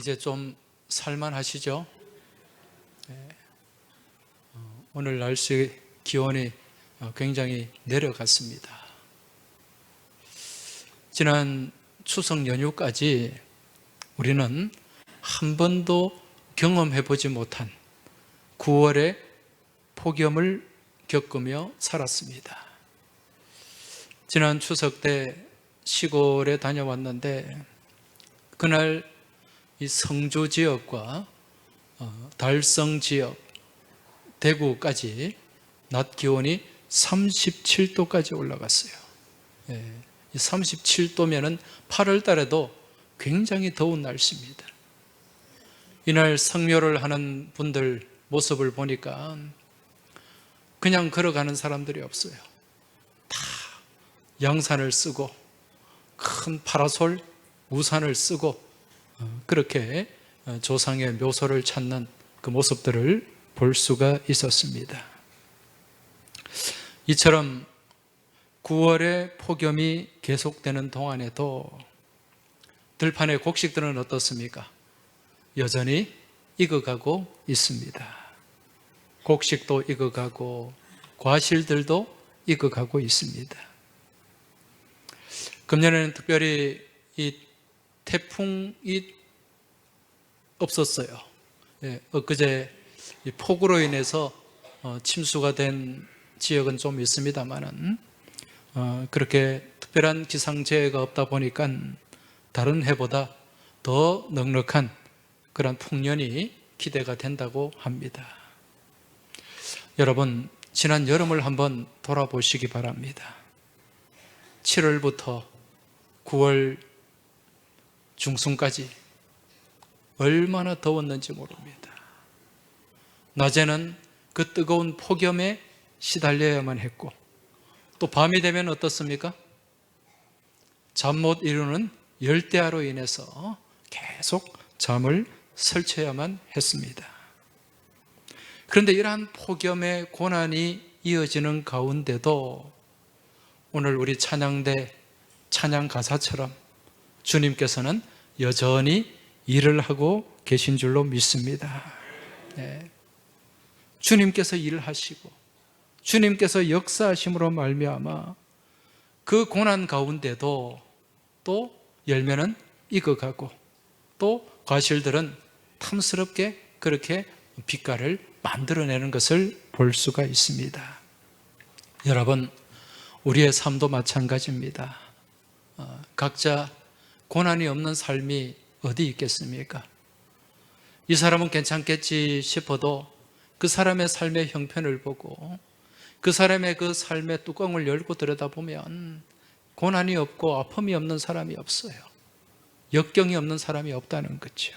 이제 좀 살만하시죠? 네. 오늘 날씨 기온이 굉장히 내려갔습니다. 지난 추석 연휴까지 우리는 한 번도 경험해보지 못한 9월의 폭염을 겪으며 살았습니다. 지난 추석 때 시골에 다녀왔는데 그날 이 성주 지역과 달성 지역, 대구까지 낮 기온이 37도까지 올라갔어요. 37도면은 8월 달에도 굉장히 더운 날씨입니다. 이날 성묘를 하는 분들 모습을 보니까 그냥 걸어가는 사람들이 없어요. 다 양산을 쓰고 큰 파라솔, 우산을 쓰고 그렇게 조상의 묘소를 찾는 그 모습들을 볼 수가 있었습니다. 이처럼 9월의 폭염이 계속되는 동안에도 들판의 곡식들은 어떻습니까? 여전히 익어가고 있습니다. 곡식도 익어가고 과실들도 익어가고 있습니다. 금년에는 특별히 이 태풍이 없었어요. 엊그제 폭우로 인해서 침수가 된 지역은 좀 있습니다만은 그렇게 특별한 기상재해가 없다 보니까 다른 해보다 더 넉넉한 그런 풍년이 기대가 된다고 합니다. 여러분, 지난 여름을 한번 돌아보시기 바랍니다. 7월부터 9월 중순까지 얼마나 더웠는지 모릅니다. 낮에는 그 뜨거운 폭염에 시달려야만 했고 또 밤이 되면 어떻습니까? 잠 못 이루는 열대야로 인해서 계속 잠을 설쳐야만 했습니다. 그런데 이러한 폭염의 고난이 이어지는 가운데도 오늘 우리 찬양대 찬양 가사처럼 주님께서는 여전히 일을 하고 계신 줄로 믿습니다. 주님께서 일을 하시고 주님께서 역사하심으로 말미암아 그 고난 가운데도 또 열매는 익어가고 또 과실들은 탐스럽게 그렇게 빛깔을 만들어내는 것을 볼 수가 있습니다. 여러분, 우리의 삶도 마찬가지입니다. 각자 고난이 없는 삶이 어디 있겠습니까? 이 사람은 괜찮겠지 싶어도 그 사람의 삶의 형편을 보고 그 사람의 그 삶의 뚜껑을 열고 들여다보면 고난이 없고 아픔이 없는 사람이 없어요. 역경이 없는 사람이 없다는 거죠.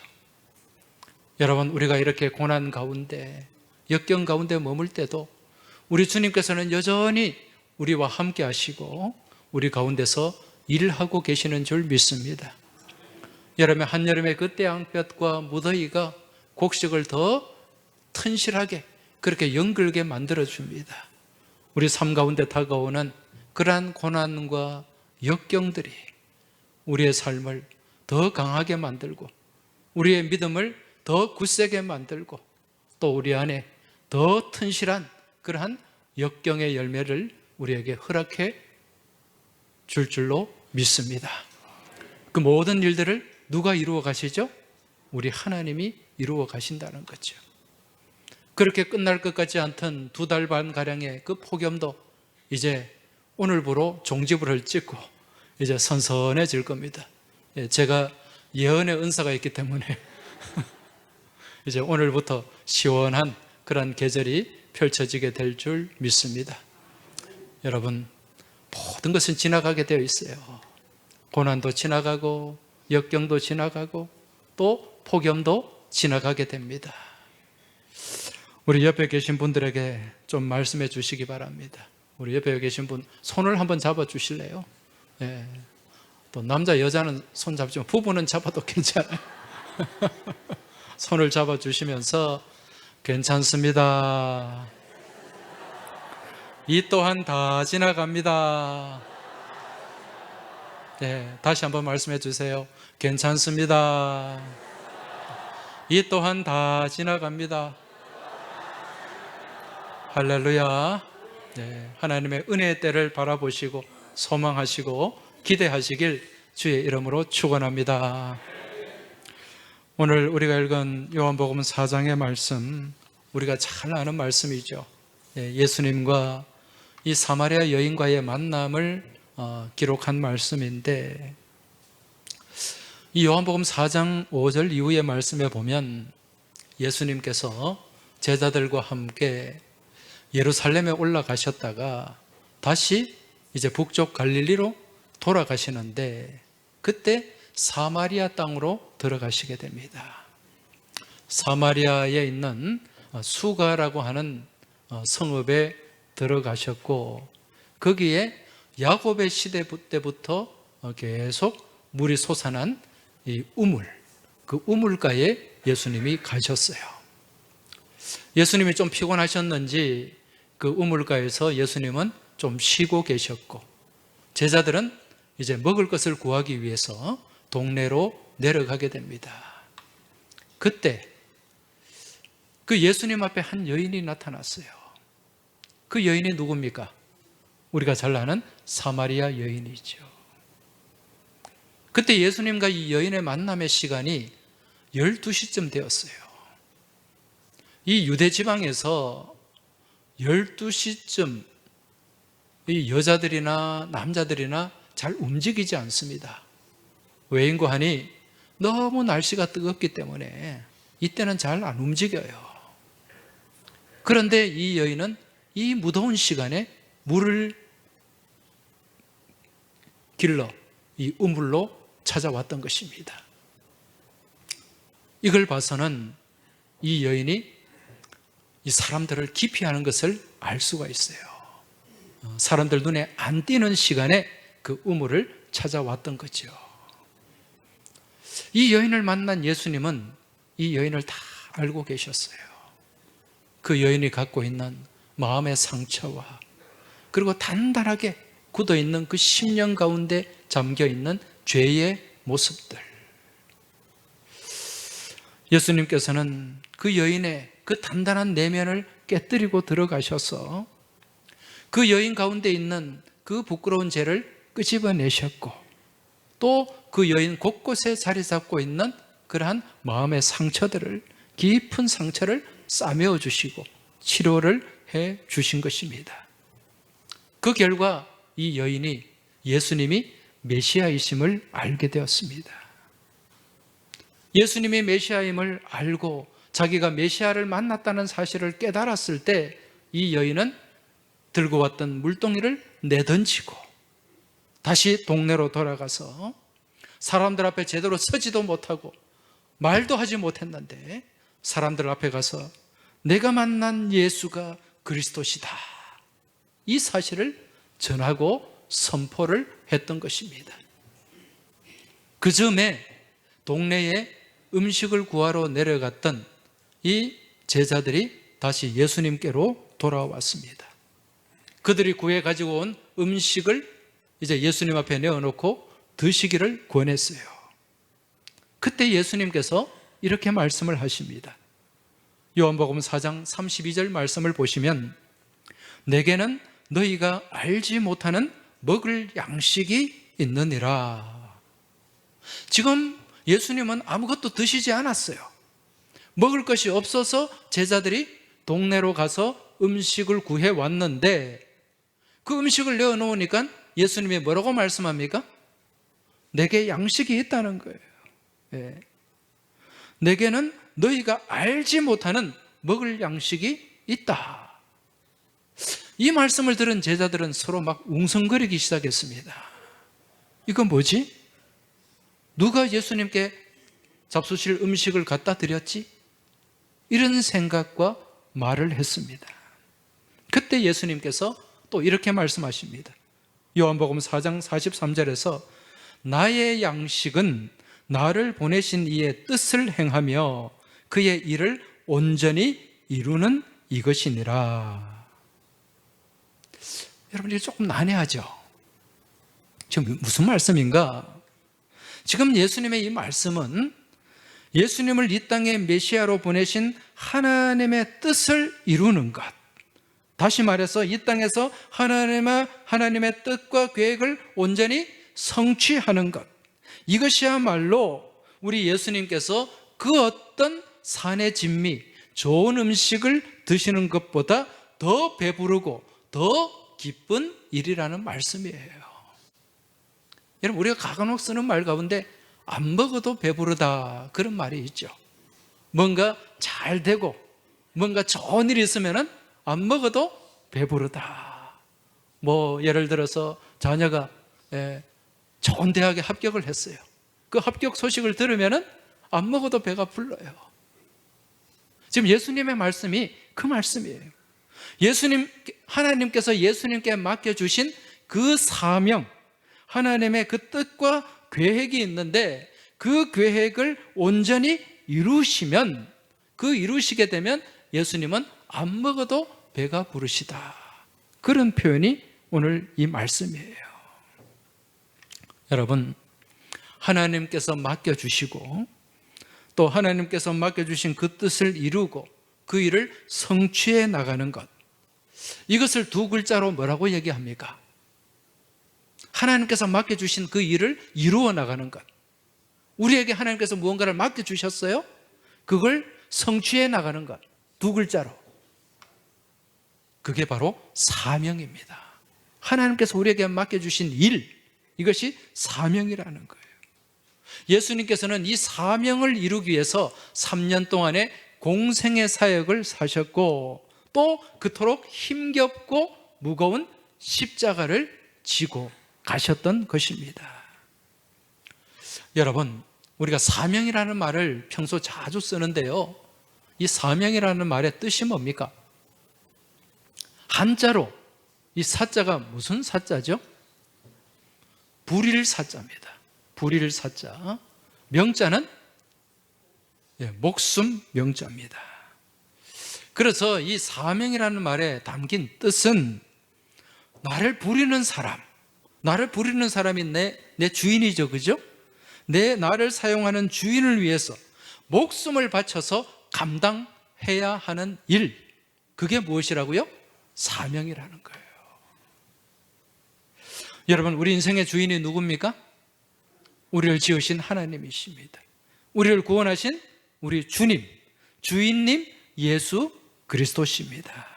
여러분, 우리가 이렇게 고난 가운데 역경 가운데 머물 때도 우리 주님께서는 여전히 우리와 함께 하시고 우리 가운데서 일하고 계시는 줄 믿습니다. 여러분, 한여름의 그 태양볕과 무더위가 곡식을 더 튼실하게 그렇게 연글게 만들어줍니다. 우리 삶 가운데 다가오는 그러한 고난과 역경들이 우리의 삶을 더 강하게 만들고 우리의 믿음을 더 굳세게 만들고 또 우리 안에 더 튼실한 그러한 역경의 열매를 우리에게 허락해 줄 줄로 믿습니다. 그 모든 일들을 누가 이루어 가시죠? 우리 하나님이 이루어 가신다는 거죠. 그렇게 끝날 것 같지 않던 2달 반가량의 그 폭염도 이제 오늘부로 종지부를 찍고 이제 선선해질 겁니다. 제가 예언의 은사가 있기 때문에 이제 오늘부터 시원한 그런 계절이 펼쳐지게 될 줄 믿습니다. 여러분, 모든 것은 지나가게 되어 있어요. 고난도 지나가고 역경도 지나가고 또 폭염도 지나가게 됩니다. 우리 옆에 계신 분들에게 좀 말씀해 주시기 바랍니다. 우리 옆에 계신 분 손을 한번 잡아 주실래요? 또 남자 여자는 손 잡지만 부부는 잡아도 괜찮아요. 손을 잡아 주시면서 괜찮습니다. 이 또한 다 지나갑니다. 다시 한번 말씀해 주세요. 괜찮습니다. 이 또한 다 지나갑니다. 할렐루야. 네, 하나님의 은혜의 때를 바라보시고 소망하시고 기대하시길 주의 이름으로 축원합니다. 오늘 우리가 읽은 요한복음 4장의 말씀, 우리가 잘 아는 말씀이죠. 예수님과 이 사마리아 여인과의 만남을 기록한 말씀인데, 이 요한복음 4장 5절 이후의 말씀에 보면 예수님께서 제자들과 함께 예루살렘에 올라가셨다가 다시 이제 북쪽 갈릴리로 돌아가시는데, 그때 사마리아 땅으로 들어가시게 됩니다. 사마리아에 있는 수가라고 하는 성읍에 들어가셨고, 거기에 야곱의 시대 때부터 계속 물이 솟아난 이 우물, 그 우물가에 예수님이 가셨어요. 예수님이 좀 피곤하셨는지 그 우물가에서 예수님은 좀 쉬고 계셨고, 제자들은 이제 먹을 것을 구하기 위해서 동네로 내려가게 됩니다. 그때 그 예수님 앞에 한 여인이 나타났어요. 그 여인이 누굽니까? 우리가 잘 아는 사마리아 여인이죠. 그때 예수님과 이 여인의 만남의 시간이 12시쯤 되었어요. 이 유대 지방에서 12시쯤 이 여자들이나 남자들이나 잘 움직이지 않습니다. 왜인고 하니 너무 날씨가 뜨겁기 때문에 이때는 잘 안 움직여요. 그런데 이 여인은 이 무더운 시간에 물을 길러 이 우물로 찾아왔던 것입니다. 이걸 봐서는 이 여인이 이 사람들을 기피하는 것을 알 수가 있어요. 사람들 눈에 안 띄는 시간에 그 우물을 찾아왔던 거죠. 이 여인을 만난 예수님은 이 여인을 다 알고 계셨어요. 그 여인이 갖고 있는 마음의 상처와 그리고 단단하게 굳어있는 그 심령 가운데 잠겨있는 죄의 모습들. 예수님께서는 그 여인의 그 단단한 내면을 깨뜨리고 들어가셔서 그 여인 가운데 있는 그 부끄러운 죄를 끄집어내셨고, 또 그 여인 곳곳에 자리 잡고 있는 그러한 마음의 상처들을, 깊은 상처를 싸매어 주시고 치료를 해 주신 것입니다. 그 결과 이 여인이 예수님이 메시아이심을 알게 되었습니다. 예수님이 메시아임을 알고 자기가 메시아를 만났다는 사실을 깨달았을 때 이 여인은 들고 왔던 물동이를 내던지고 다시 동네로 돌아가서 사람들 앞에 제대로 서지도 못하고 말도 하지 못했는데 사람들 앞에 가서 내가 만난 예수가 그리스도시다, 이 사실을 전하고 선포를 했던 것입니다. 그 즈음에 동네에 음식을 구하러 내려갔던 이 제자들이 다시 예수님께로 돌아왔습니다. 그들이 구해 가지고 온 음식을 이제 예수님 앞에 내어놓고 드시기를 권했어요. 그때 예수님께서 이렇게 말씀을 하십니다. 요한복음 4장 32절 말씀을 보시면 내게는 너희가 알지 못하는 먹을 양식이 있느니라. 지금 예수님은 아무것도 드시지 않았어요. 먹을 것이 없어서 제자들이 동네로 가서 음식을 구해 왔는데 그 음식을 내어놓으니까 예수님이 뭐라고 말씀합니까? 내게 양식이 있다는 거예요. 네. 내게는 너희가 알지 못하는 먹을 양식이 있다. 이 말씀을 들은 제자들은 서로 막 웅성거리기 시작했습니다. 이건 뭐지? 누가 예수님께 잡수실 음식을 갖다 드렸지? 이런 생각과 말을 했습니다. 그때 예수님께서 또 이렇게 말씀하십니다. 요한복음 4장 43절에서 나의 양식은 나를 보내신 이의 뜻을 행하며 그의 일을 온전히 이루는 이것이니라. 여러분, 이게 조금 난해하죠? 지금 무슨 말씀인가? 지금 예수님의 이 말씀은 예수님을 이 땅에 메시아로 보내신 하나님의 뜻을 이루는 것, 다시 말해서 이 땅에서 하나님의 뜻과 계획을 온전히 성취하는 것, 이것이야말로 우리 예수님께서 그 어떤 산의 진미, 좋은 음식을 드시는 것보다 더 배부르고 더 기쁜 일이라는 말씀이에요. 여러분, 우리가 가간혹 쓰는 말 가운데 안 먹어도 배부르다, 그런 말이 있죠. 뭔가 잘 되고 뭔가 좋은 일이 있으면 안 먹어도 배부르다. 예를 들어서 자녀가 좋은 대학에 합격을 했어요. 그 합격 소식을 들으면 안 먹어도 배가 불러요. 지금 예수님의 말씀이 그 말씀이에요. 하나님께서 예수님께 맡겨주신 그 사명, 하나님의 그 뜻과 계획이 있는데, 그 계획을 온전히 이루시면, 이루시게 되면 예수님은 안 먹어도 배가 부르시다, 그런 표현이 오늘 이 말씀이에요. 여러분, 하나님께서 맡겨주시고 또 하나님께서 맡겨주신 그 뜻을 이루고 그 일을 성취해 나가는 것, 이것을 두 글자로 뭐라고 얘기합니까? 하나님께서 맡겨주신 그 일을 이루어 나가는 것. 우리에게 하나님께서 무언가를 맡겨주셨어요? 그걸 성취해 나가는 것, 두 글자로. 그게 바로 사명입니다. 하나님께서 우리에게 맡겨주신 일, 이것이 사명이라는 거예요. 예수님께서는 이 사명을 이루기 위해서 3년 동안의 공생의 사역을 사셨고, 또 그토록 힘겹고 무거운 십자가를 지고 가셨던 것입니다. 여러분, 우리가 사명이라는 말을 평소 자주 쓰는데요, 이 사명이라는 말의 뜻이 뭡니까? 한자로 이 사자가 무슨 사자죠? 불일 사자입니다. 불일 사자. 명자는 목숨 명자입니다. 그래서 이 사명이라는 말에 담긴 뜻은, 나를 부리는 사람이 내 주인이죠, 그죠? 나를 사용하는 주인을 위해서 목숨을 바쳐서 감당해야 하는 일, 그게 무엇이라고요? 사명이라는 거예요. 여러분, 우리 인생의 주인이 누굽니까? 우리를 지으신 하나님이십니다. 우리를 구원하신 우리 주인님 예수 그리스도십니다.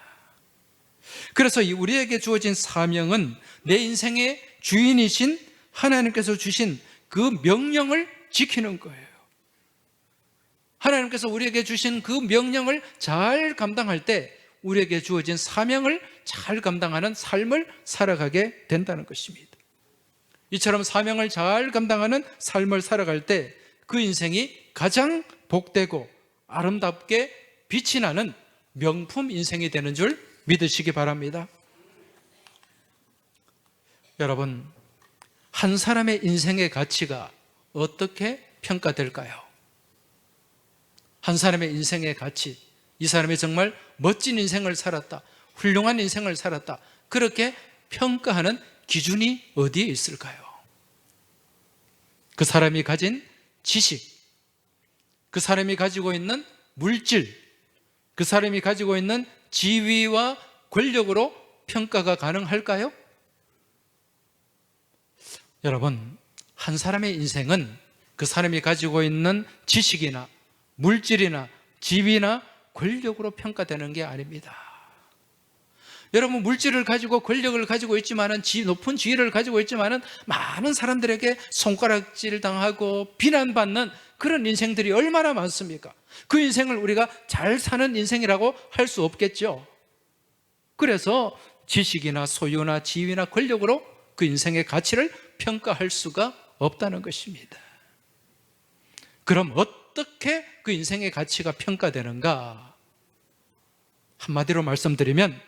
그래서 우리에게 주어진 사명은 내 인생의 주인이신 하나님께서 주신 그 명령을 지키는 거예요. 하나님께서 우리에게 주신 그 명령을 잘 감당할 때 우리에게 주어진 사명을 잘 감당하는 삶을 살아가게 된다는 것입니다. 이처럼 사명을 잘 감당하는 삶을 살아갈 때 그 인생이 가장 복되고 아름답게 빛이 나는 명품 인생이 되는 줄 믿으시기 바랍니다. 여러분, 한 사람의 인생의 가치가 어떻게 평가될까요? 한 사람의 인생의 가치, 이 사람이 정말 멋진 인생을 살았다, 훌륭한 인생을 살았다, 그렇게 평가하는 기준이 어디에 있을까요? 그 사람이 가진 지식, 그 사람이 가지고 있는 물질, 그 사람이 가지고 있는 지위와 권력으로 평가가 가능할까요? 여러분, 한 사람의 인생은 그 사람이 가지고 있는 지식이나 물질이나 지위나 권력으로 평가되는 게 아닙니다. 여러분, 물질을 가지고 권력을 가지고 있지만은, 높은 지위를 가지고 있지만은 많은 사람들에게 손가락질 당하고 비난받는 그런 인생들이 얼마나 많습니까? 그 인생을 우리가 잘 사는 인생이라고 할 수 없겠죠. 그래서 지식이나 소유나 지위나 권력으로 그 인생의 가치를 평가할 수가 없다는 것입니다. 그럼 어떻게 그 인생의 가치가 평가되는가? 한마디로 말씀드리면,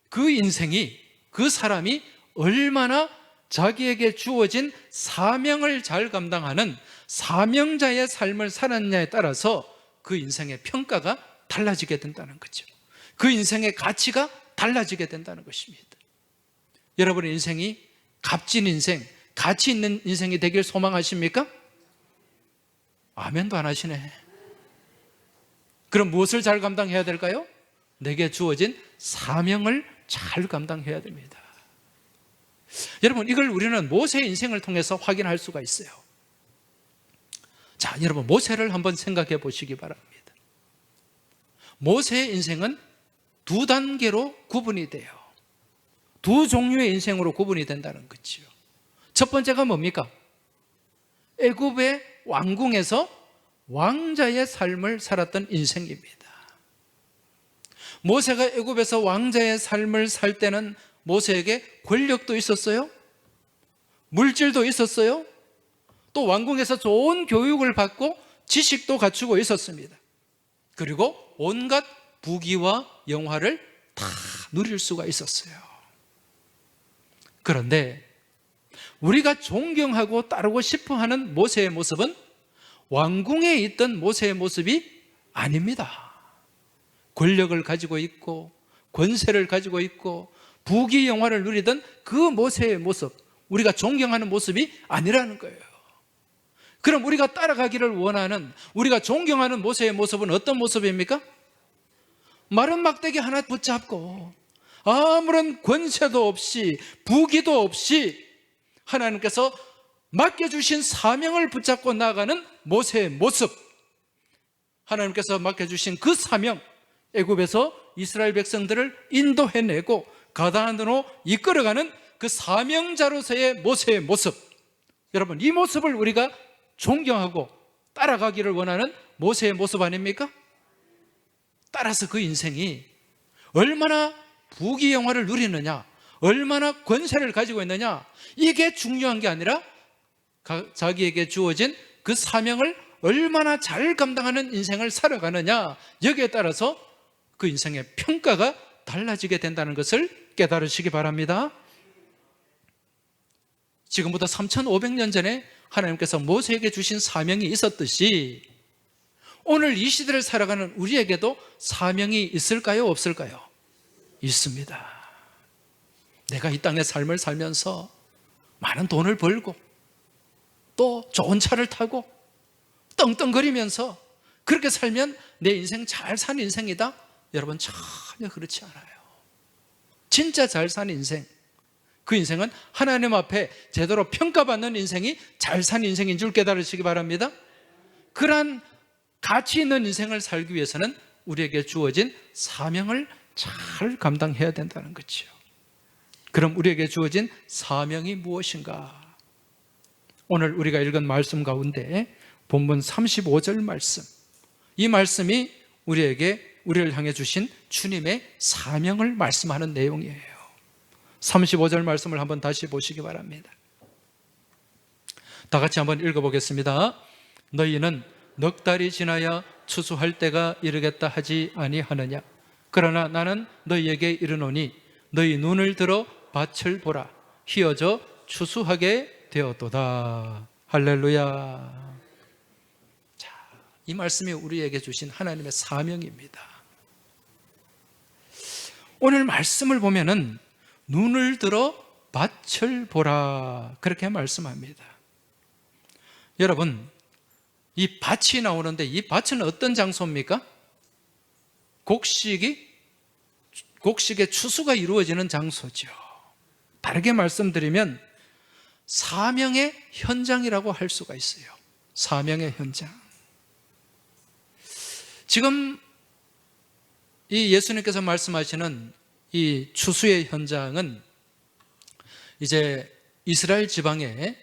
그 인생이, 그 사람이 얼마나 자기에게 주어진 사명을 잘 감당하는 사명자의 삶을 살았냐에 따라서 그 인생의 평가가 달라지게 된다는 거죠. 그 인생의 가치가 달라지게 된다는 것입니다. 여러분의 인생이 값진 인생, 가치 있는 인생이 되길 소망하십니까? 아멘도 안 하시네. 그럼 무엇을 잘 감당해야 될까요? 내게 주어진 사명을 잘 감당해야 됩니다. 여러분, 이걸 우리는 모세의 인생을 통해서 확인할 수가 있어요. 자, 여러분, 모세를 한번 생각해 보시기 바랍니다. 모세의 인생은 두 단계로 구분이 돼요. 두 종류의 인생으로 구분이 된다는 거죠. 첫 번째가 뭡니까? 애굽의 왕궁에서 왕자의 삶을 살았던 인생입니다. 모세가 애굽에서 왕자의 삶을 살 때는 모세에게 권력도 있었어요. 물질도 있었어요. 또 왕궁에서 좋은 교육을 받고 지식도 갖추고 있었습니다. 그리고 온갖 부귀와 영화를 다 누릴 수가 있었어요. 그런데 우리가 존경하고 따르고 싶어하는 모세의 모습은 왕궁에 있던 모세의 모습이 아닙니다. 권력을 가지고 있고 권세를 가지고 있고 부귀 영화를 누리던 그 모세의 모습, 우리가 존경하는 모습이 아니라는 거예요. 그럼 우리가 따라가기를 원하는, 우리가 존경하는 모세의 모습은 어떤 모습입니까? 마른 막대기 하나 붙잡고 아무런 권세도 없이 부귀도 없이 하나님께서 맡겨주신 사명을 붙잡고 나아가는 모세의 모습, 하나님께서 맡겨주신 그 사명, 애굽에서 이스라엘 백성들을 인도해내고 가나안으로 이끌어가는 그 사명자로서의 모세의 모습, 여러분, 이 모습을 우리가 존경하고 따라가기를 원하는 모세의 모습 아닙니까? 따라서 그 인생이 얼마나 부귀 영화를 누리느냐, 얼마나 권세를 가지고 있느냐, 이게 중요한 게 아니라 자기에게 주어진 그 사명을 얼마나 잘 감당하는 인생을 살아가느냐, 여기에 따라서 그 인생의 평가가 달라지게 된다는 것을 깨달으시기 바랍니다. 지금부터 3,500년 전에 하나님께서 모세에게 주신 사명이 있었듯이 오늘 이 시대를 살아가는 우리에게도 사명이 있을까요? 없을까요? 있습니다. 내가 이 땅의 삶을 살면서 많은 돈을 벌고 또 좋은 차를 타고 떵떵거리면서 그렇게 살면 내 인생 잘 산 인생이다? 여러분, 전혀 그렇지 않아요. 진짜 잘 산 인생, 그 인생은 하나님 앞에 제대로 평가받는 인생이 잘 산 인생인 줄 깨달으시기 바랍니다. 그러한 가치 있는 인생을 살기 위해서는 우리에게 주어진 사명을 잘 감당해야 된다는 거죠. 그럼 우리에게 주어진 사명이 무엇인가? 오늘 우리가 읽은 말씀 가운데 본문 35절 말씀, 이 말씀이 우리를 향해 주신 주님의 사명을 말씀하는 내용이에요. 35절 말씀을 한번 다시 보시기 바랍니다. 다 같이 한번 읽어보겠습니다. 너희는 넉 달이 지나야 추수할 때가 이르겠다 하지 아니하느냐? 그러나 나는 너희에게 이르노니 너희 눈을 들어 밭을 보라. 휘어져 추수하게 되었도다. 할렐루야. 자, 이 말씀이 우리에게 주신 하나님의 사명입니다. 오늘 말씀을 보면은 눈을 들어 밭을 보라, 그렇게 말씀합니다. 여러분, 이 밭이 나오는데 이 밭은 어떤 장소입니까? 곡식의 추수가 이루어지는 장소죠. 다르게 말씀드리면 사명의 현장이라고 할 수가 있어요. 사명의 현장. 지금 이 예수님께서 말씀하시는 이 추수의 현장은 이제 이스라엘 지방에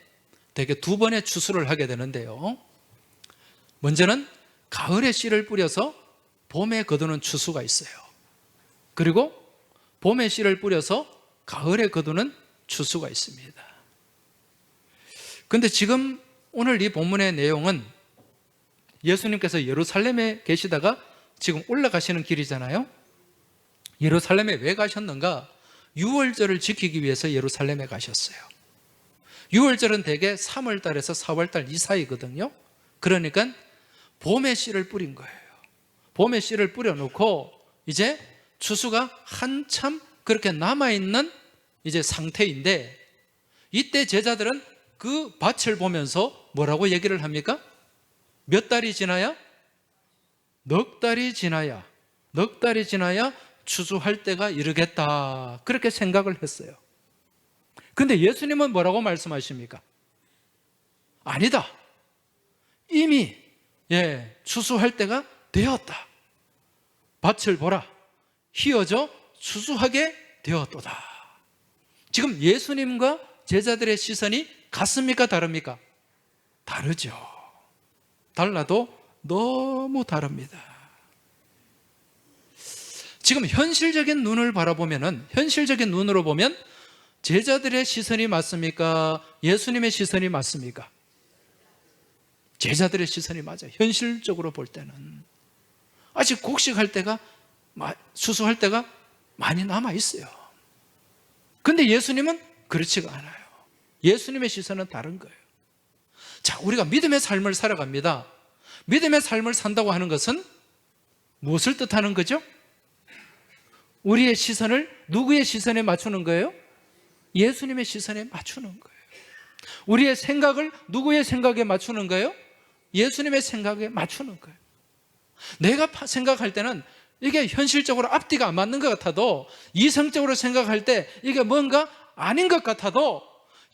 대개 두 번의 추수를 하게 되는데요. 먼저는 가을에 씨를 뿌려서 봄에 거두는 추수가 있어요. 그리고 봄에 씨를 뿌려서 가을에 거두는 추수가 있습니다. 그런데 지금 오늘 이 본문의 내용은 예수님께서 예루살렘에 계시다가 지금 올라가시는 길이잖아요. 예루살렘에 왜 가셨는가? 유월절을 지키기 위해서 예루살렘에 가셨어요. 유월절은 대개 3월달에서 4월달 이 사이거든요. 그러니까 봄에 씨를 뿌린 거예요. 봄에 씨를 뿌려놓고 이제 추수가 한참 그렇게 남아있는 이제 상태인데, 이때 제자들은 그 밭을 보면서 뭐라고 얘기를 합니까? 몇 달이 지나야? 넉 달이 지나야 추수할 때가 이르겠다, 그렇게 생각을 했어요. 근데 예수님은 뭐라고 말씀하십니까? 아니다, 이미 추수할 때가 되었다. 밭을 보라, 휘어져 추수하게 되었도다. 지금 예수님과 제자들의 시선이 같습니까? 다릅니까? 다르죠. 달라도 너무 다릅니다. 지금 현실적인 눈을 바라보면은, 현실적인 눈으로 보면 제자들의 시선이 맞습니까? 예수님의 시선이 맞습니까? 제자들의 시선이 맞아요. 현실적으로 볼 때는 아직 곡식할 때가, 추수할 때가 많이 남아 있어요. 근데 예수님은 그렇지가 않아요. 예수님의 시선은 다른 거예요. 자, 우리가 믿음의 삶을 살아갑니다. 믿음의 삶을 산다고 하는 것은 무엇을 뜻하는 거죠? 우리의 시선을 누구의 시선에 맞추는 거예요? 예수님의 시선에 맞추는 거예요. 우리의 생각을 누구의 생각에 맞추는 거예요? 예수님의 생각에 맞추는 거예요. 내가 생각할 때는 이게 현실적으로 앞뒤가 안 맞는 것 같아도, 이성적으로 생각할 때 이게 뭔가 아닌 것 같아도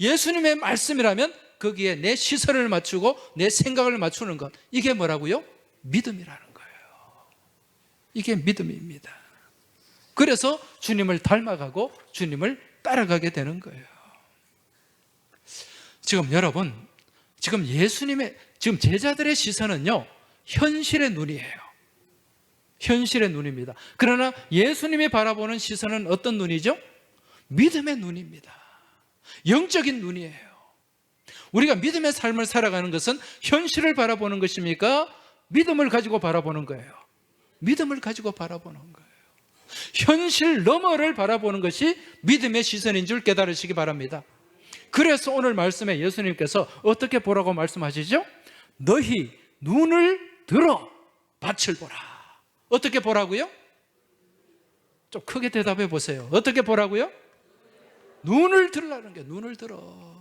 예수님의 말씀이라면 거기에 내 시선을 맞추고 내 생각을 맞추는 것, 이게 뭐라고요? 믿음이라는 거예요. 이게 믿음입니다. 그래서 주님을 닮아가고 주님을 따라가게 되는 거예요. 지금 여러분, 지금 제자들의 시선은요, 현실의 눈이에요. 현실의 눈입니다. 그러나 예수님이 바라보는 시선은 어떤 눈이죠? 믿음의 눈입니다. 영적인 눈이에요. 우리가 믿음의 삶을 살아가는 것은 현실을 바라보는 것입니까? 믿음을 가지고 바라보는 거예요. 믿음을 가지고 바라보는 거예요. 현실 너머를 바라보는 것이 믿음의 시선인 줄 깨달으시기 바랍니다. 그래서 오늘 말씀에 예수님께서 어떻게 보라고 말씀하시죠? 너희 눈을 들어 밭을 보라. 어떻게 보라고요? 좀 크게 대답해 보세요. 어떻게 보라고요? 눈을 들으라는 게, 눈을 들어.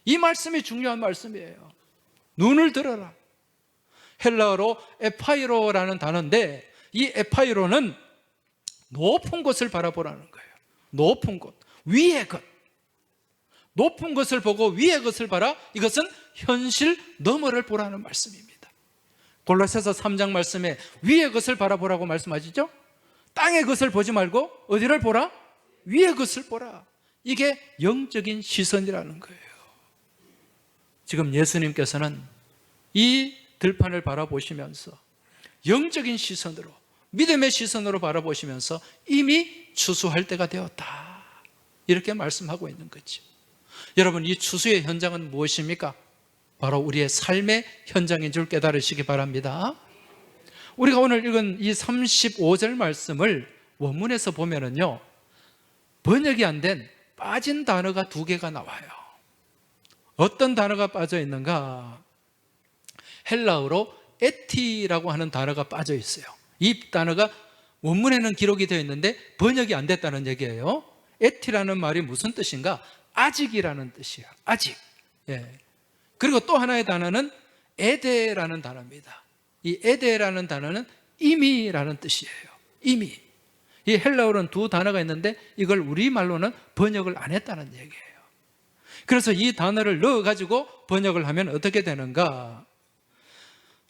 이 말씀이 중요한 말씀이에요. 눈을 들어라. 헬라어로 에파이로라는 단어인데, 이 에파이로는 높은 곳을 바라보라는 거예요. 높은 곳, 위의 것. 높은 것을 보고 위의 것을 봐라. 이것은 현실 너머를 보라는 말씀입니다. 골로새서 3장 말씀에 위의 것을 바라보라고 말씀하시죠? 땅의 것을 보지 말고 어디를 보라? 위의 것을 보라. 이게 영적인 시선이라는 거예요. 지금 예수님께서는 이 들판을 바라보시면서 영적인 시선으로, 믿음의 시선으로 바라보시면서 이미 추수할 때가 되었다, 이렇게 말씀하고 있는 거죠. 여러분, 이 추수의 현장은 무엇입니까? 바로 우리의 삶의 현장인 줄 깨달으시기 바랍니다. 우리가 오늘 읽은 이 35절 말씀을 원문에서 보면은요, 번역이 안 된 빠진 단어가 2개가 나와요. 어떤 단어가 빠져 있는가? 헬라어로 에티라고 하는 단어가 빠져 있어요. 이 단어가 원문에는 기록이 되어 있는데 번역이 안 됐다는 얘기예요. 에티라는 말이 무슨 뜻인가? 아직이라는 뜻이에요. 아직. 그리고 또 하나의 단어는 에데라는 단어입니다. 이 에데라는 단어는 이미라는 뜻이에요. 이미. 이 헬라어로는 2 단어가 있는데 이걸 우리말로는 번역을 안 했다는 얘기예요. 그래서 이 단어를 넣어가지고 번역을 하면 어떻게 되는가?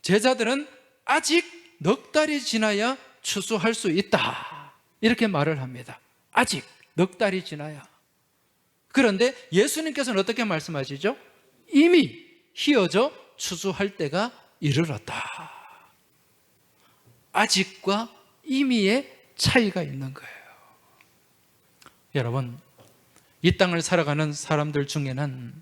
제자들은 아직 넉 달이 지나야 추수할 수 있다, 이렇게 말을 합니다. 아직 넉 달이 지나야. 그런데 예수님께서는 어떻게 말씀하시죠? 이미 휘어져 추수할 때가 이르렀다. 아직과 이미의 차이가 있는 거예요. 여러분, 이 땅을 살아가는 사람들 중에는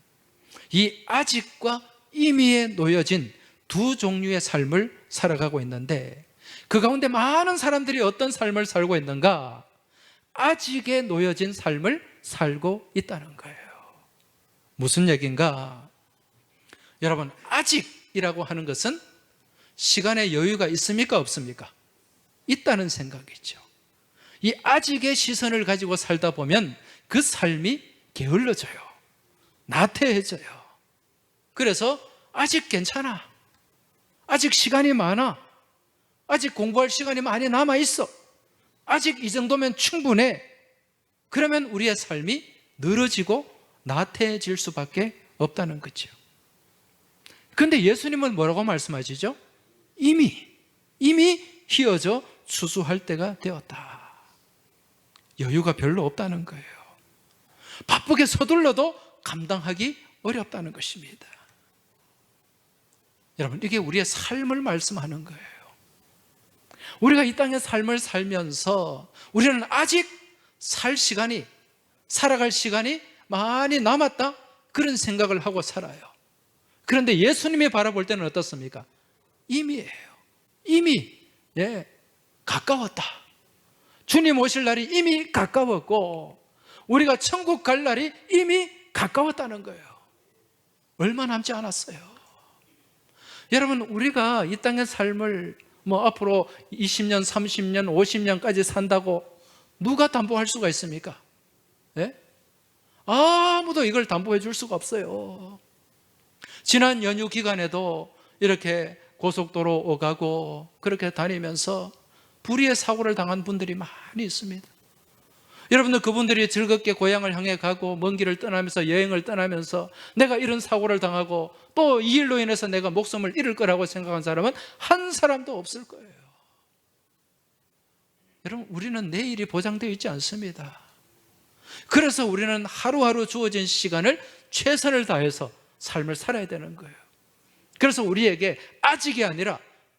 이 아직과 이미에 놓여진 2 종류의 삶을 살아가고 있는데, 그 가운데 많은 사람들이 어떤 삶을 살고 있는가? 아직에 놓여진 삶을 살고 있다는 거예요. 무슨 얘기인가? 여러분, 아직이라고 하는 것은 시간의 여유가 있습니까? 없습니까? 있다는 생각이죠. 이 아직의 시선을 가지고 살다 보면 그 삶이 게을러져요. 나태해져요. 그래서 아직 괜찮아. 아직 시간이 많아. 아직 공부할 시간이 많이 남아있어. 아직 이 정도면 충분해. 그러면 우리의 삶이 늘어지고 나태해질 수밖에 없다는 거죠. 그런데 예수님은 뭐라고 말씀하시죠? 이미 휘어져 추수할 때가 되었다. 여유가 별로 없다는 거예요. 바쁘게 서둘러도 감당하기 어렵다는 것입니다. 여러분, 이게 우리의 삶을 말씀하는 거예요. 우리가 이 땅의 삶을 살면서 우리는 아직 살아갈 시간이 많이 남았다, 그런 생각을 하고 살아요. 그런데 예수님이 바라볼 때는 어떻습니까? 이미예요. 이미 가까웠다. 주님 오실 날이 이미 가까웠고 우리가 천국 갈 날이 이미 가까웠다는 거예요. 얼마 남지 않았어요. 여러분, 우리가 이 땅의 삶을 앞으로 20년, 30년, 50년까지 산다고 누가 담보할 수가 있습니까? 예? 아무도 이걸 담보해 줄 수가 없어요. 지난 연휴 기간에도 이렇게 고속도로 오가고 그렇게 다니면서 불의의 사고를 당한 분들이 많이 있습니다. 여러분들, 그분들이 즐겁게 고향을 향해 가고 먼 길을 떠나면서, 여행을 떠나면서 내가 이런 사고를 당하고 또 이 일로 인해서 내가 목숨을 잃을 거라고 생각한 사람은 한 사람도 없을 거예요. 여러분, 우리는 내일이 보장되어 있지 않습니다. 그래서 우리는 하루하루 주어진 시간을 최선을 다해서 삶을 살아야 되는 거예요. 그래서 우리에게 아직이 아니라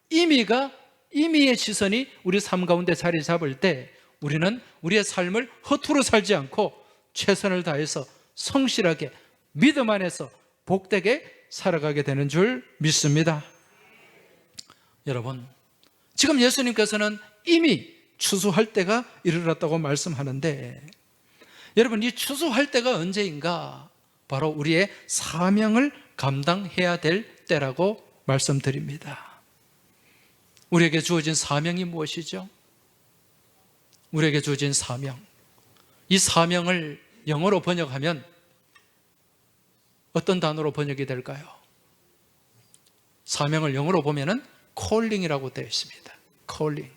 이미의 시선이 우리 삶 가운데 자리 잡을 때 우리는 우리의 삶을 허투루 살지 않고 최선을 다해서 성실하게 믿음 안에서 복되게 살아가게 되는 줄 믿습니다. 여러분, 지금 예수님께서는 이미 추수할 때가 이르렀다고 말씀하는데, 여러분, 이 추수할 때가 언제인가? 바로 우리의 사명을 감당해야 될 때라고 말씀드립니다. 우리에게 주어진 사명이 무엇이죠? 우리에게 주어진 사명, 이 사명을 영어로 번역하면 어떤 단어로 번역이 될까요? 사명을 영어로 보면은 calling이라고 되어 있습니다. calling.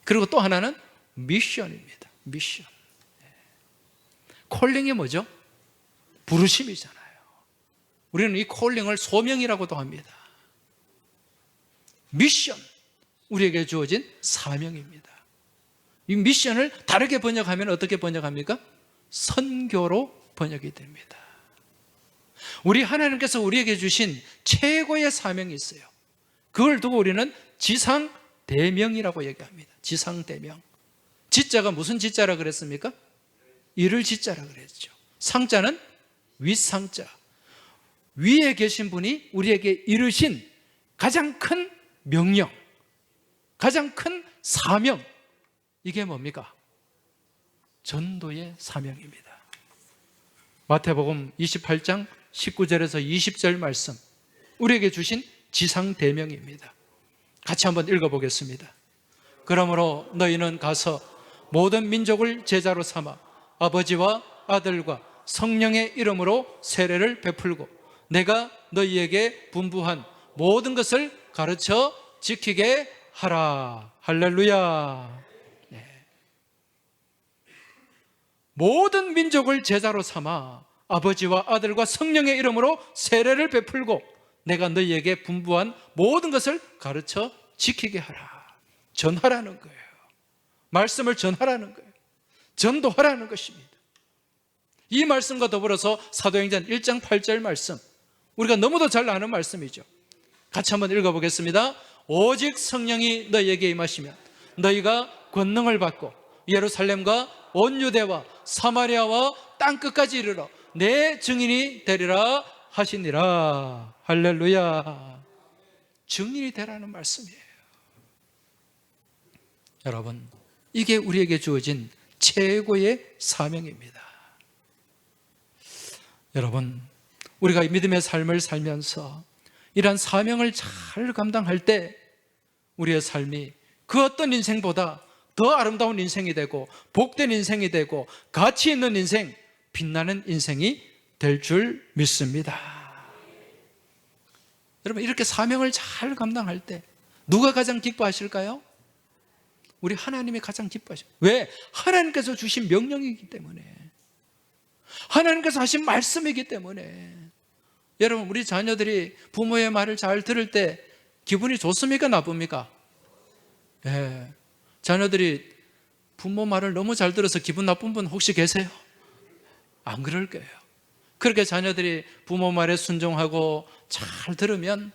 그리고 또 하나는 mission입니다. 미션. calling이 뭐죠? 부르심이잖아요. 우리는 이 calling을 소명이라고도 합니다. 미션, 우리에게 주어진 사명입니다. 이 미션을 다르게 번역하면 어떻게 번역합니까? 선교로 번역이 됩니다. 우리 하나님께서 우리에게 주신 최고의 사명이 있어요. 그걸 두고 우리는 지상대명이라고 얘기합니다. 지상대명. 지자가 무슨 지자라 그랬습니까? 이를 지자라 그랬죠. 상자는 윗상자. 위에 계신 분이 우리에게 이르신 가장 큰 명령, 가장 큰 사명, 이게 뭡니까? 전도의 사명입니다. 마태복음 28장 19절에서 20절 말씀, 우리에게 주신 지상대명입니다. 같이 한번 읽어보겠습니다. 그러므로 너희는 가서 모든 민족을 제자로 삼아 아버지와 아들과 성령의 이름으로 세례를 베풀고 내가 너희에게 분부한 모든 것을 가르쳐 지키게 하라. 할렐루야. 모든 민족을 제자로 삼아 아버지와 아들과 성령의 이름으로 세례를 베풀고 내가 너희에게 분부한 모든 것을 가르쳐 지키게 하라. 전하라는 거예요. 말씀을 전하라는 거예요. 전도하라는 것입니다. 이 말씀과 더불어서 사도행전 1장 8절 말씀, 우리가 너무도 잘 아는 말씀이죠. 같이 한번 읽어보겠습니다. 오직 성령이 너희에게 임하시면 너희가 권능을 받고 예루살렘과 온 유대와 사마리아와 땅끝까지 이르러 내 증인이 되리라 하시니라. 할렐루야. 증인이 되라는 말씀이에요. 여러분, 이게 우리에게 주어진 최고의 사명입니다. 여러분, 우리가 믿음의 삶을 살면서 이러한 사명을 잘 감당할 때 우리의 삶이 그 어떤 인생보다 더 아름다운 인생이 되고 복된 인생이 되고 가치 있는 인생, 빛나는 인생이 될 줄 믿습니다. 여러분, 이렇게 사명을 잘 감당할 때 누가 가장 기뻐하실까요? 우리 하나님이 가장 기뻐하셔요. 왜? 하나님께서 주신 명령이기 때문에, 하나님께서 하신 말씀이기 때문에. 여러분, 우리 자녀들이 부모의 말을 잘 들을 때 기분이 좋습니까? 나쁩니까? 예. 자녀들이 부모 말을 너무 잘 들어서 기분 나쁜 분 혹시 계세요? 안 그럴 거예요. 그렇게 자녀들이 부모 말에 순종하고 잘 들으면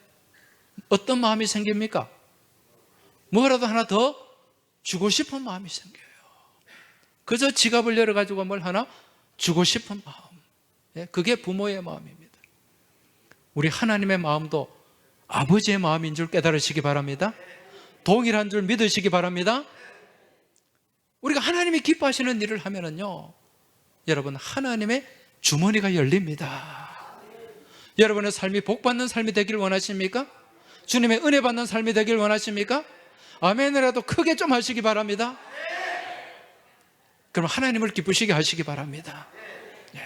어떤 마음이 생깁니까? 뭐라도 하나 더 주고 싶은 마음이 생겨요. 그저 지갑을 열어가지고 뭘 하나 주고 싶은 마음. 예, 그게 부모의 마음입니다. 우리 하나님의 마음도 아버지의 마음인 줄 깨달으시기 바랍니다. 동일한 줄 믿으시기 바랍니다. 우리가 하나님이 기뻐하시는 일을 하면은요, 여러분, 하나님의 주머니가 열립니다. 여러분의 삶이 복받는 삶이 되길 원하십니까? 주님의 은혜 받는 삶이 되길 원하십니까? 아멘이라도 크게 좀 하시기 바랍니다. 그럼 하나님을 기쁘시게 하시기 바랍니다. 네.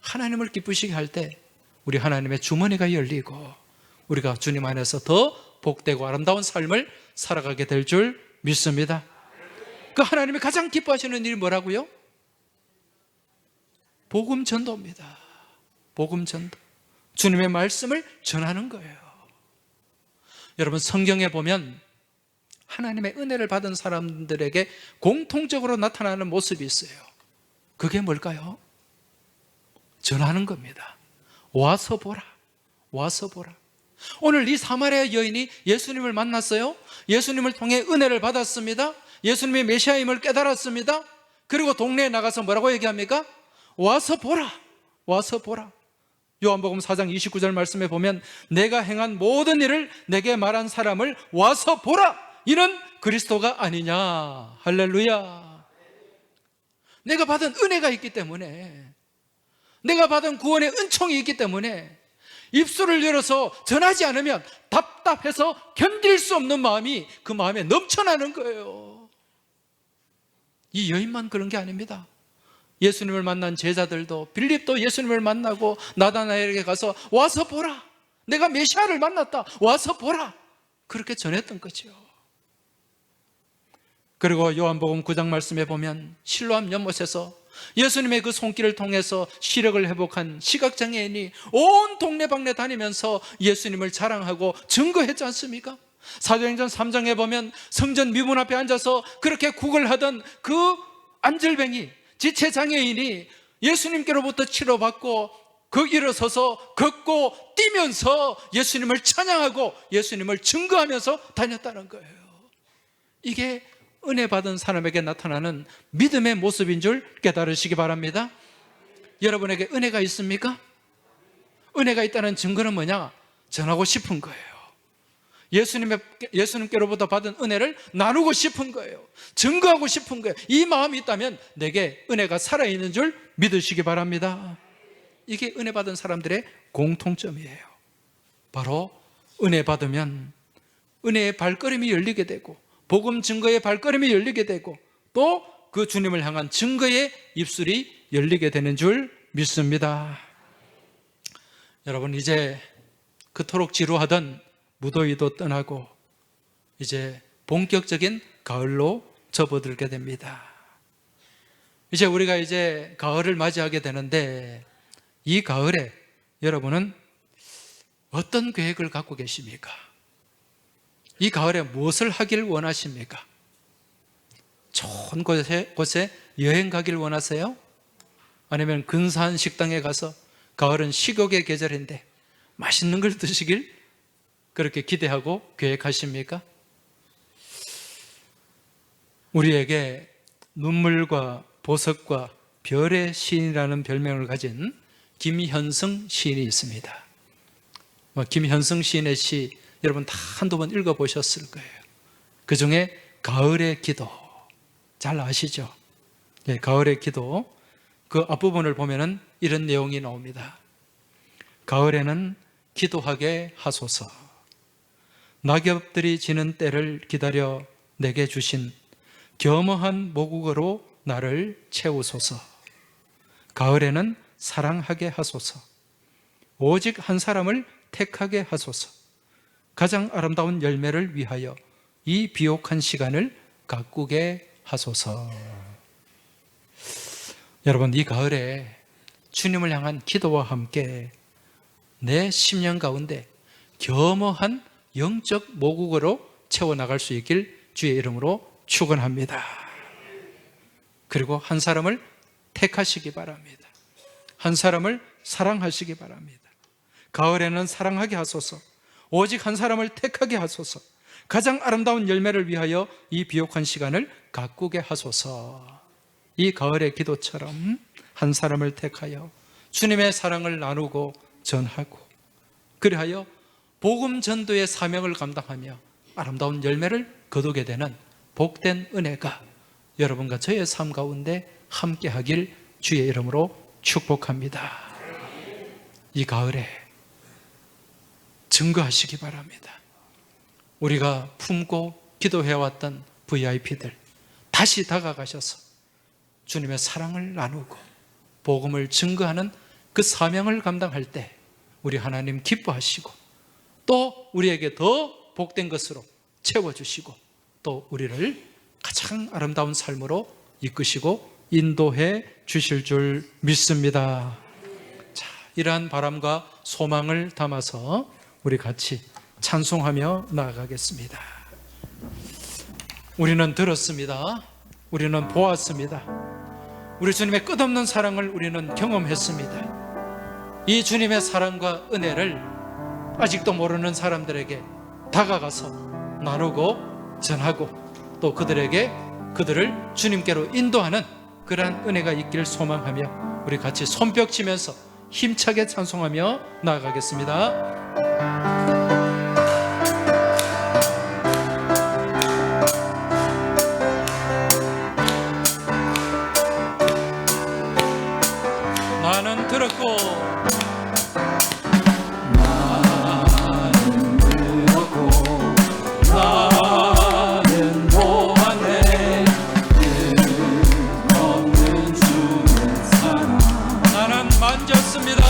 하나님을 기쁘시게 할 때 우리 하나님의 주머니가 열리고 우리가 주님 안에서 더 복되고 아름다운 삶을 살아가게 될 줄 믿습니다. 그 하나님이 가장 기뻐하시는 일이 뭐라고요? 복음 전도입니다. 복음 전도. 주님의 말씀을 전하는 거예요. 여러분, 성경에 보면 하나님의 은혜를 받은 사람들에게 공통적으로 나타나는 모습이 있어요. 그게 뭘까요? 전하는 겁니다. 와서 보라. 와서 보라. 오늘 이 사마리아 여인이 예수님을 만났어요. 예수님을 통해 은혜를 받았습니다. 예수님의 메시아임을 깨달았습니다. 그리고 동네에 나가서 뭐라고 얘기합니까? 와서 보라. 와서 보라. 요한복음 4장 29절 말씀에 보면 내가 행한 모든 일을 내게 말한 사람을 와서 보라. 이는 그리스도가 아니냐. 할렐루야. 내가 받은 은혜가 있기 때문에, 내가 받은 구원의 은총이 있기 때문에 입술을 열어서 전하지 않으면 답답해서 견딜 수 없는 마음이 그 마음에 넘쳐나는 거예요. 이 여인만 그런 게 아닙니다. 예수님을 만난 제자들도, 빌립도 예수님을 만나고 나다나엘에게 가서 와서 보라. 내가 메시아를 만났다. 와서 보라. 그렇게 전했던 거죠. 그리고 요한복음 9장 말씀에 보면 실로암 연못에서 예수님의 그 손길을 통해서 시력을 회복한 시각장애인이 온 동네방네 다니면서 예수님을 자랑하고 증거했지 않습니까? 사도행전 3장에 보면 성전 미문 앞에 앉아서 그렇게 구걸하던 그 안절뱅이, 지체장애인이 예수님께로부터 치료받고 그 일어서서 걷고 뛰면서 예수님을 찬양하고 예수님을 증거하면서 다녔다는 거예요. 이게 은혜 받은 사람에게 나타나는 믿음의 모습인 줄 깨달으시기 바랍니다. 여러분에게 은혜가 있습니까? 은혜가 있다는 증거는 뭐냐? 전하고 싶은 거예요. 예수님께로부터 받은 은혜를 나누고 싶은 거예요. 증거하고 싶은 거예요. 이 마음이 있다면 내게 은혜가 살아있는 줄 믿으시기 바랍니다. 이게 은혜 받은 사람들의 공통점이에요. 바로 은혜 받으면 은혜의 발걸음이 열리게 되고 복음 증거의 발걸음이 열리게 되고 또 그 주님을 향한 증거의 입술이 열리게 되는 줄 믿습니다. 여러분, 이제 그토록 지루하던 무더위도 떠나고 이제 본격적인 가을로 접어들게 됩니다. 이제 우리가 이제 가을을 맞이하게 되는데 이 가을에 여러분은 어떤 계획을 갖고 계십니까? 이 가을에 무엇을 하길 원하십니까? 좋은 곳에 여행 가길 원하세요? 아니면 근사한 식당에 가서, 가을은 식욕의 계절인데 맛있는 걸 드시길 그렇게 기대하고 계획하십니까? 우리에게 눈물과 보석과 별의 시인이라는 별명을 가진 김현승 시인이 있습니다. 김현승 시인의 시 여러분 다 한두 번 읽어보셨을 거예요. 그 중에 가을의 기도 잘 아시죠? 네, 가을의 기도 그 앞부분을 보면은 이런 내용이 나옵니다. 가을에는 기도하게 하소서. 낙엽들이 지는 때를 기다려 내게 주신 겸허한 모국어로 나를 채우소서. 가을에는 사랑하게 하소서. 오직 한 사람을 택하게 하소서. 가장 아름다운 열매를 위하여 이 비옥한 시간을 가꾸게 하소서. 여러분, 이 가을에 주님을 향한 기도와 함께 내 10년 가운데 겸허한 영적 모국으로 채워나갈 수 있길 주의 이름으로 축원합니다. 그리고 한 사람을 택하시기 바랍니다. 한 사람을 사랑하시기 바랍니다. 가을에는 사랑하게 하소서. 오직 한 사람을 택하게 하소서. 가장 아름다운 열매를 위하여 이 비옥한 시간을 가꾸게 하소서. 이 가을의 기도처럼 한 사람을 택하여 주님의 사랑을 나누고 전하고, 그리하여 복음 전도의 사명을 감당하며 아름다운 열매를 거두게 되는 복된 은혜가 여러분과 저의 삶 가운데 함께하길 주의 이름으로 축복합니다. 이 가을에 증거하시기 바랍니다. 우리가 품고 기도해왔던 VIP들 다시 다가가셔서 주님의 사랑을 나누고 복음을 증거하는 그 사명을 감당할 때 우리 하나님 기뻐하시고, 또 우리에게 더 복된 것으로 채워주시고, 또 우리를 가장 아름다운 삶으로 이끄시고 인도해 주실 줄 믿습니다. 자, 이러한 바람과 소망을 담아서 우리 같이 찬송하며 나아가겠습니다. 우리는 들었습니다. 우리는 보았습니다. 우리 주님의 끝없는 사랑을 우리는 경험했습니다. 이 주님의 사랑과 은혜를 아직도 모르는 사람들에게 다가가서 나누고 전하고, 또 그들을 주님께로 인도하는 그러한 은혜가 있기를 소망하며 우리 같이 손뼉치면서 힘차게 찬송하며 나아가겠습니다. 나는 들었고 나는 보았네. 끝없는 주의 사랑 나는 만졌습니다.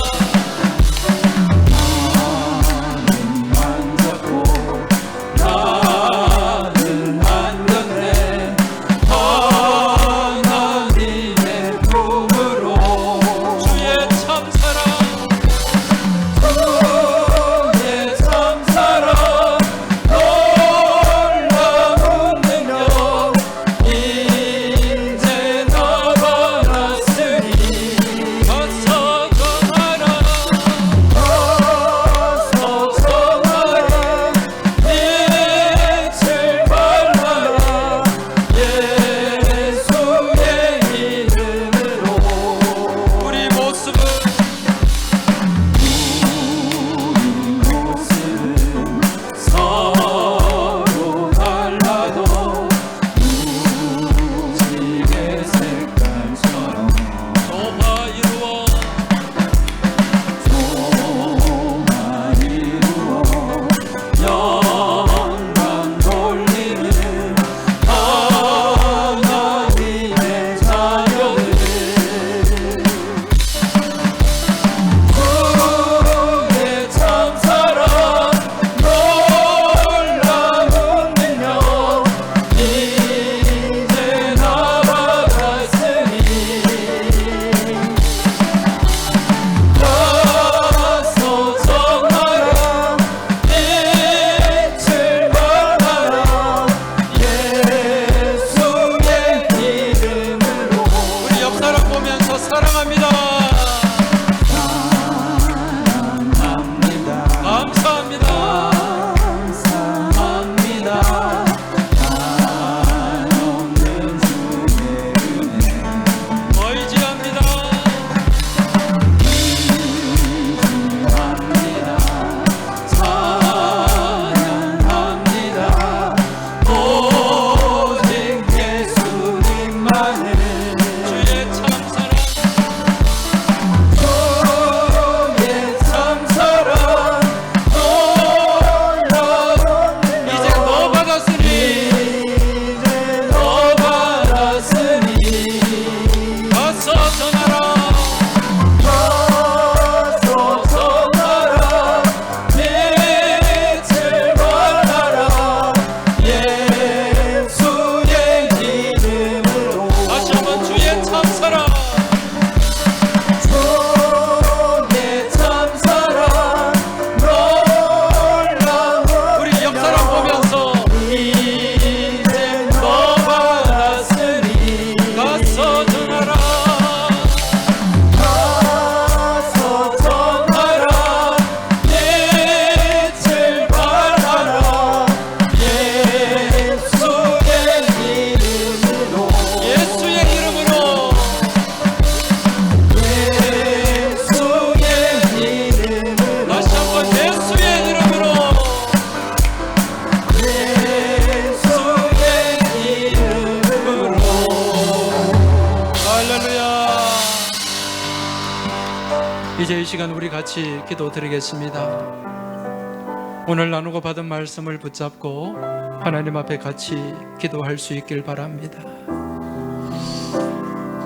이제 이 시간 우리 같이 기도드리겠습니다. 오늘 나누고 받은 말씀을 붙잡고 하나님 앞에 같이 기도할 수 있길 바랍니다.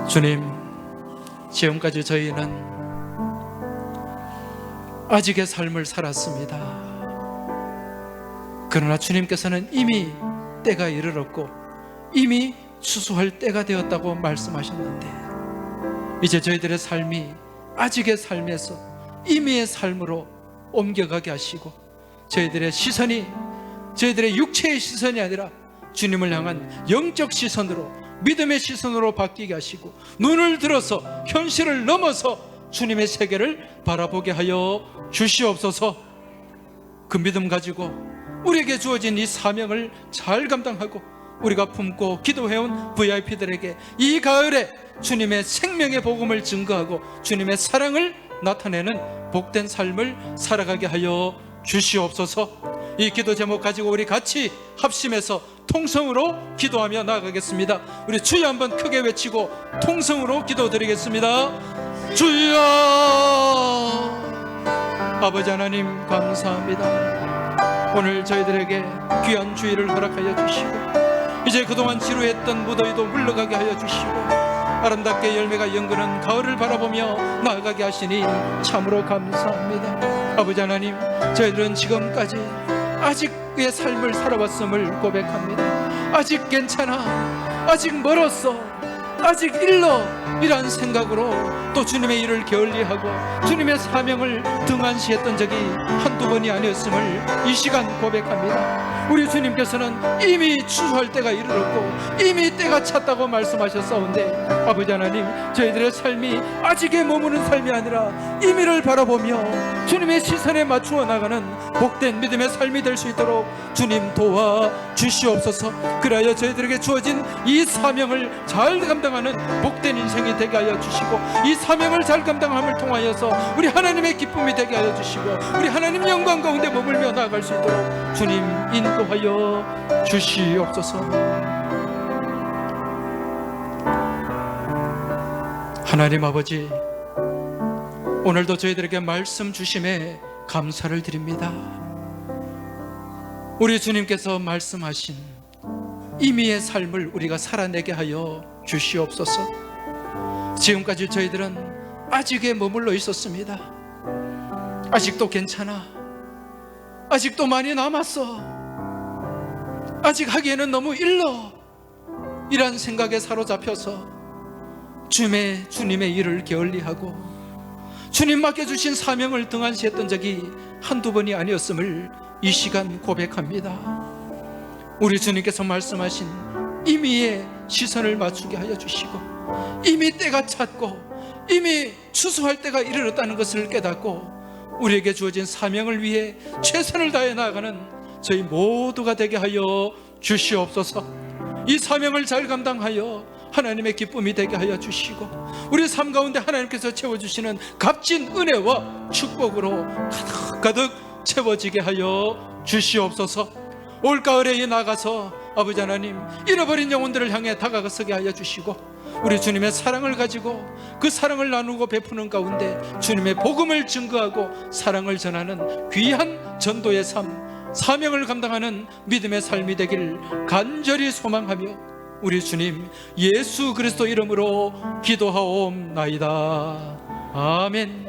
주님, 지금까지 저희는 아직의 삶을 살았습니다. 그러나 주님께서는 이미 때가 이르렀고 이미 추수할 때가 되었다고 말씀하셨는데, 이제 저희들의 삶이 아직의 삶에서 이미의 삶으로 옮겨가게 하시고, 저희들의 시선이 저희들의 육체의 시선이 아니라 주님을 향한 영적 시선으로, 믿음의 시선으로 바뀌게 하시고, 눈을 들어서 현실을 넘어서 주님의 세계를 바라보게 하여 주시옵소서. 그 믿음 가지고 우리에게 주어진 이 사명을 잘 감당하고 우리가 품고 기도해온 VIP들에게 이 가을에 주님의 생명의 복음을 증거하고 주님의 사랑을 나타내는 복된 삶을 살아가게 하여 주시옵소서. 이 기도 제목 가지고 우리 같이 합심해서 통성으로 기도하며 나아가겠습니다. 우리 주여 한번 크게 외치고 통성으로 기도드리겠습니다. 주여. 아버지 하나님 감사합니다. 오늘 저희들에게 귀한 주일을 허락하여 주시고, 이제 그동안 지루했던 무더위도 물러가게 하여 주시고, 아름답게 열매가 연근한 가을을 바라보며 나아가게 하시니 참으로 감사합니다. 아버지 하나님, 저희들은 지금까지 아직의 삶을 살아왔음을 고백합니다. 아직 괜찮아, 아직 멀었어, 아직 일러, 이란 생각으로 또 주님의 일을 게을리하고 주님의 사명을 등한시했던 적이 한두 번이 아니었음을 이 시간 고백합니다. 우리 주님께서는 이미 추수할 때가 이르렀고 이미 때가 찼다고 말씀하셨사온데, 아버지 하나님, 저희들의 삶이 아직에 머무는 삶이 아니라 이미를 바라보며 주님의 시선에 맞추어 나가는 복된 믿음의 삶이 될 수 있도록 주님 도와 주시옵소서. 그래야 저희들에게 주어진 이 사명을 잘 감당하는 복된 인생이 되게 하여 주시고, 이 사명을 잘 감당함을 통하여서 우리 하나님의 기쁨이 되게 하여 주시고, 우리 하나님 영광 가운데 머물며 나아갈 수 있도록 주님 인도하여 주시옵소서. 하나님 아버지, 오늘도 저희들에게 말씀 주심에 감사를 드립니다. 우리 주님께서 말씀하신 이미의 삶을 우리가 살아내게 하여 주시옵소서. 지금까지 저희들은 아직에 머물러 있었습니다. 아직도 괜찮아, 아직도 많이 남았어, 아직 하기에는 너무 일러, 이란 생각에 사로잡혀서 주님의 일을 게을리하고 주님 맡겨주신 사명을 등한시했던 적이 한두 번이 아니었음을 이 시간 고백합니다. 우리 주님께서 말씀하신 이미의 시선을 맞추게 하여 주시고, 이미 때가 찼고 이미 추수할 때가 이르렀다는 것을 깨닫고 우리에게 주어진 사명을 위해 최선을 다해 나아가는 저희 모두가 되게 하여 주시옵소서. 이 사명을 잘 감당하여 하나님의 기쁨이 되게 하여 주시고, 우리 삶 가운데 하나님께서 채워주시는 값진 은혜와 축복으로 가득가득 채워지게 하여 주시옵소서. 올가을에 나가서 아버지 하나님, 잃어버린 영혼들을 향해 다가서게 하여 주시고, 우리 주님의 사랑을 가지고 그 사랑을 나누고 베푸는 가운데 주님의 복음을 증거하고 사랑을 전하는 귀한 전도의 삶, 사명을 감당하는 믿음의 삶이 되길 간절히 소망하며 우리 주님 예수 그리스도 이름으로 기도하옵나이다. 아멘.